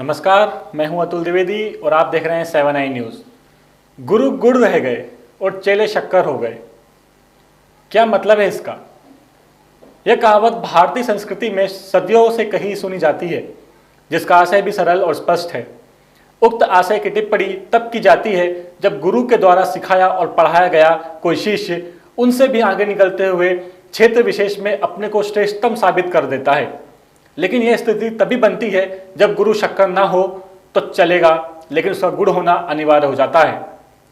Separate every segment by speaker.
Speaker 1: नमस्कार, मैं हूं अतुल द्विवेदी और आप देख रहे हैं 7i न्यूज़। गुरु गुड़ रह गए और चेले शक्कर हो गए, क्या मतलब है इसका? यह कहावत भारतीय संस्कृति में सदियों से कही सुनी जाती है, जिसका आशय भी सरल और स्पष्ट है। उक्त आशय की टिप्पणी तब की जाती है जब गुरु के द्वारा सिखाया और पढ़ाया गया कोई शिष्य उनसे भी आगे निकलते हुए क्षेत्र विशेष में अपने को श्रेष्ठतम साबित कर देता है। लेकिन यह स्थिति तभी बनती है जब गुरु शक्कर ना हो तो चलेगा, लेकिन उसका गुड़ होना अनिवार्य हो जाता है।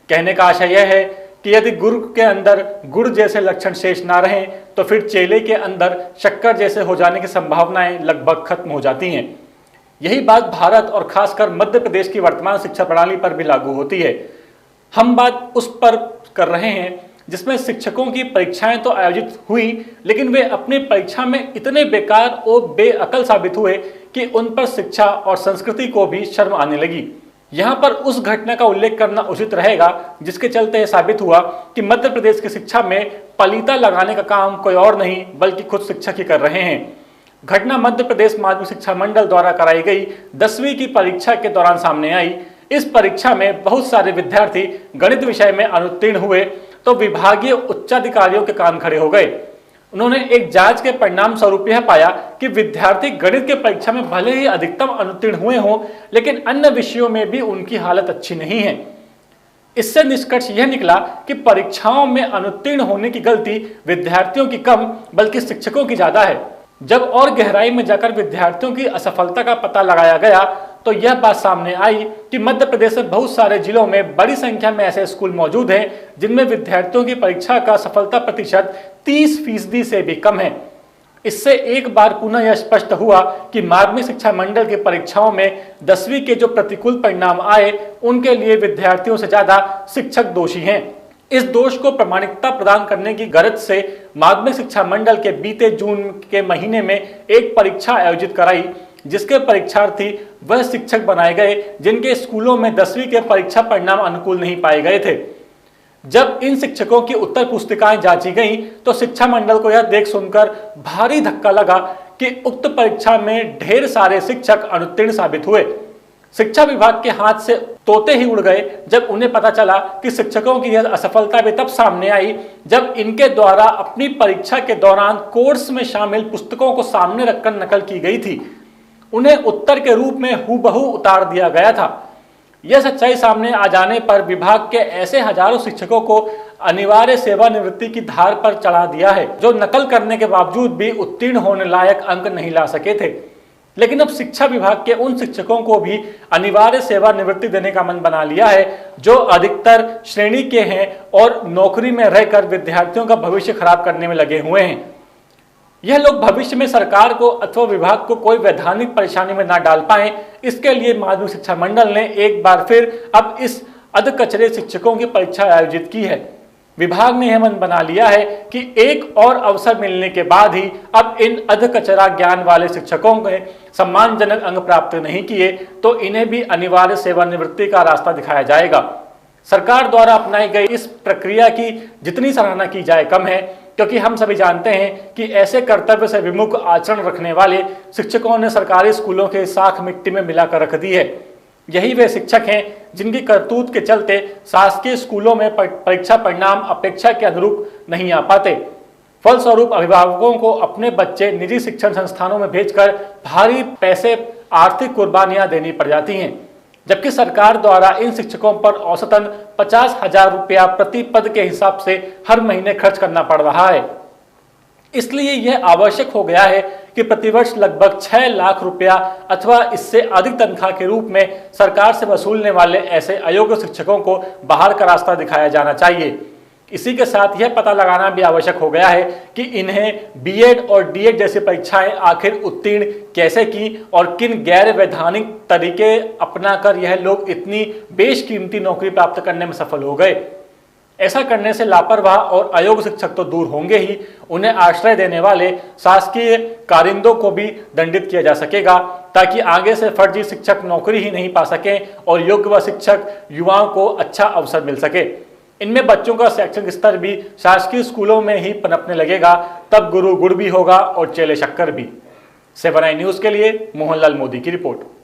Speaker 1: कहने का आशय यह है कि यदि गुरु के अंदर गुड़ जैसे लक्षण शेष ना रहें तो फिर चेले के अंदर शक्कर जैसे हो जाने की संभावनाएं लगभग खत्म हो जाती हैं। यही बात भारत और खासकर मध्य प्रदेश की वर्तमान शिक्षा प्रणाली पर भी लागू होती है। हम बात उस पर कर रहे हैं जिसमें शिक्षकों की परीक्षाएं तो आयोजित हुई, लेकिन वे अपनी परीक्षा में इतने बेकार और बेअकल साबित हुए कि उन पर शिक्षा और संस्कृति को भी शर्म आने लगी। यहाँ पर उस घटना का उल्लेख करना उचित रहेगा जिसके चलते साबित हुआ कि मध्य प्रदेश की शिक्षा में पलीता लगाने का काम कोई और नहीं बल्कि खुद शिक्षक ही कर रहे हैं। घटना मध्य प्रदेश माध्यमिक शिक्षा मंडल द्वारा कराई गई 10वीं की परीक्षा के दौरान सामने आई। इस परीक्षा में बहुत सारे विद्यार्थी गणित विषय में अनुत्तीर्ण हुए तो विभागीय उच्चाधिकारियों के कान खड़े हो गए। उन्होंने एक जांच के परिणाम स्वरूप यह पाया कि विद्यार्थी गणित के परीक्षा में भले ही अधिकतम अनुत्तीर्ण हुए हों, लेकिन अन्य विषयों में भी उनकी हालत अच्छी नहीं है। इससे निष्कर्ष यह निकला कि परीक्षाओं में अनुत्तीर्ण होने की गलती विद्यार्थियों की कम बल्कि शिक्षकों की ज्यादा है। जब और गहराई में जाकर विद्यार्थियों की असफलता का पता लगाया गया तो यह बात सामने आई कि मध्य प्रदेश में बहुत सारे जिलों में बड़ी संख्या में ऐसे स्कूल मौजूद हैं जिनमें विद्यार्थियों की परीक्षा का सफलता प्रतिशत 30% से भी कम है। इससे एक बार पुनः यह स्पष्ट हुआ कि माध्यमिक शिक्षा मंडल की परीक्षाओं में 10वीं के जो प्रतिकूल परिणाम आए उनके लिए विद्यार्थियों से ज्यादा शिक्षक दोषी हैं। इस दोष को प्रामाणिकता प्रदान करने की गरज से माध्यमिक शिक्षा मंडल के बीते जून के महीने में एक परीक्षा आयोजित कराई, जिसके परीक्षार्थी वह शिक्षक बनाए गए जिनके स्कूलों में 10वीं के परीक्षा परिणाम अनुकूल नहीं पाए गए थे। जब इन शिक्षकों की उत्तर पुस्तिकाएं जांची गईं तो शिक्षा मंडल को यह देख सुनकर भारी धक्का लगा कि उक्त परीक्षा में ढेर सारे शिक्षक अनुत्तीर्ण साबित हुए। शिक्षा विभाग के हाथ से तोते ही उड़ गए जब उन्हें पता चला कि शिक्षकों की यह असफलता भी तब सामने आई जब इनके द्वारा अपनी परीक्षा के दौरान कोर्स में शामिल पुस्तकों को सामने रखकर नकल की गई थी। उन्हें उत्तर के रूप में हूबहू उतार दिया गया था। यह सच्चाई सामने आ जाने पर विभाग के ऐसे हजारों शिक्षकों को अनिवार्य सेवानिवृत्ति की धार पर चढ़ा दिया है, जो नकल करने के बावजूद भी उत्तीर्ण होने लायक अंक नहीं ला सके थे। लेकिन अब शिक्षा विभाग के उन शिक्षकों को भी अनिवार्य सेवानिवृत्ति देने का मन बना लिया है जो अधिकतर श्रेणी के हैं और नौकरी में रहकर विद्यार्थियों का भविष्य खराब करने में लगे हुए हैं। यह लोग भविष्य में सरकार को अथवा विभाग को कोई वैधानिक परेशानी में ना डाल पाएं, इसके लिए माध्यमिक शिक्षा मंडल ने एक बार फिर अब इस अधकचरे शिक्षकों की परीक्षा आयोजित की है। विभाग ने यह मन बना लिया है कि एक और अवसर मिलने के बाद ही अब इन अधकचरा ज्ञान वाले शिक्षकों ने सम्मानजनक अंक प्राप्त नहीं किए तो इन्हें भी अनिवार्य सेवानिवृत्ति का रास्ता दिखाया जाएगा। सरकार द्वारा अपनाई गई इस प्रक्रिया की जितनी सराहना की जाए कम है, क्योंकि हम सभी जानते हैं कि ऐसे कर्तव्य से विमुख आचरण रखने वाले शिक्षकों ने सरकारी स्कूलों के साख मिट्टी में मिलाकर रख दी है। यही वे शिक्षक हैं जिनकी करतूत के चलते शासकीय स्कूलों में परीक्षा परिणाम अपेक्षा के अनुरूप नहीं आ पाते। फलस्वरूप अभिभावकों को अपने बच्चे निजी शिक्षण संस्थानों में भेजकर भारी पैसे आर्थिक कुर्बानियां देनी पड़ जाती हैं, जबकि सरकार द्वारा इन शिक्षकों पर औसतन 50,000 रुपया प्रति पद के हिसाब से हर महीने खर्च करना पड़ रहा है। इसलिए यह आवश्यक हो गया है कि प्रतिवर्ष लगभग 6 लाख रुपया अथवा इससे अधिक तनख्वाह के रूप में सरकार से वसूलने वाले ऐसे अयोग्य शिक्षकों को बाहर का रास्ता दिखाया जाना चाहिए। इसी के साथ यह पता लगाना भी आवश्यक हो गया है कि इन्हें बीएड और डीएड जैसी परीक्षाएं आखिर उत्तीर्ण कैसे की और किन गैर वैधानिक तरीके अपनाकर यह लोग इतनी बेशकीमती नौकरी प्राप्त करने में सफल हो गए। ऐसा करने से लापरवाह और अयोग्य शिक्षक तो दूर होंगे ही, उन्हें आश्रय देने वाले शासकीय कारिंदों को भी दंडित किया जा सकेगा, ताकि आगे से फर्जी शिक्षक नौकरी ही नहीं पा सकें और योग्य व शिक्षक युवाओं को अच्छा अवसर मिल सके। इनमें बच्चों का शैक्षणिक स्तर भी शासकीय स्कूलों में ही पनपने लगेगा, तब गुरु गुड़ भी होगा और चेले शक्कर भी। 7i न्यूज़ के लिए मोहनलाल मोदी की रिपोर्ट।